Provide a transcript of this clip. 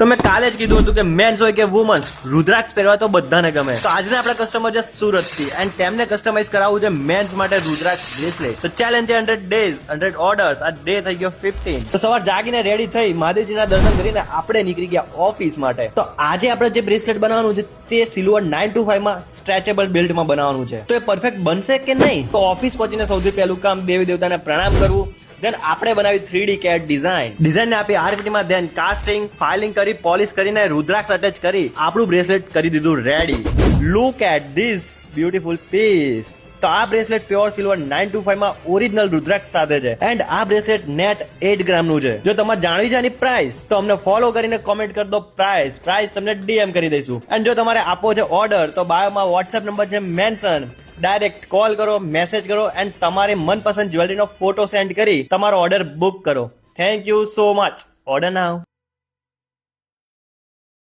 તો મેં કાલે જ કીધું હતું કે મેન્સ હોય કે વુમન્સ રુદ્રાક્ષ પહેરવા તો બધાને ગમે. તો આજના આપણા કસ્ટમર છે સુરત થી એન્ડ તેમને કસ્ટમાઇઝ કરાવવું છે મેન્સ માટે રુદ્રાક્ષ બ્રેસલેટ. તો ચેલેન્જ 100 ડેઝ 100 ઓર્ડર્સ. આ ડે થઈ ગયો 15. તો સવાર જાગીને રેડી થઈ મહાદેવજીના દર્શન કરીને આપણે નીકળી ગયા ઓફિસ માટે. તો આજે આપણે જે બ્રેસલેટ બનાવવાનું છે તે સિલ્વર 925 માં સ્ટ્રેચેબલ બેલ્ટમાં બનાવવાનું છે. તો એ પરફેક્ટ બનશે કે નહીં? તો ઓફિસ પહોંચીને સૌથી પહેલું કામ દેવી દેવતાને પ્રણામ કરવું. દેન આપણે બનાવી 3D CAD ડિઝાઇનને આપી RPT માં, દેન કાસ્ટિંગ, ફાઇલિંગ કરી, પોલિશ કરીને રુદ્રાક્ષ અટેચ કરી આપણું બ્રેસલેટ કરી દીધું ready. Look at this beautiful piece. તો આ બ્રેસલેટ પ્યોર સિલ્વર 925 માં ઓરિજિનલ રુદ્રાક્ષ સાથે છે એન્ડ આ બ્રેસલેટ નેટ 8 ગ્રામનું છે. જો તમારે જાણવી છે આની પ્રાઇસ તો અમને ફોલો કરીને કોમેન્ટ કરી દો પ્રાઇસ તમને DM કરી દઈશું. એન્ડ જો તમારે આપવો છે ઓર્ડર તો બાયોમાં WhatsApp નંબર છે મેન્શન. ડાયરેક્ટ કોલ કરો, મેસેજ કરો એન્ડ તમારી મનપસંદ જ્વેલરીનો ફોટો સેન્ડ કરી તમારો ઓર્ડર બુક કરો. Thank you so much. Order now.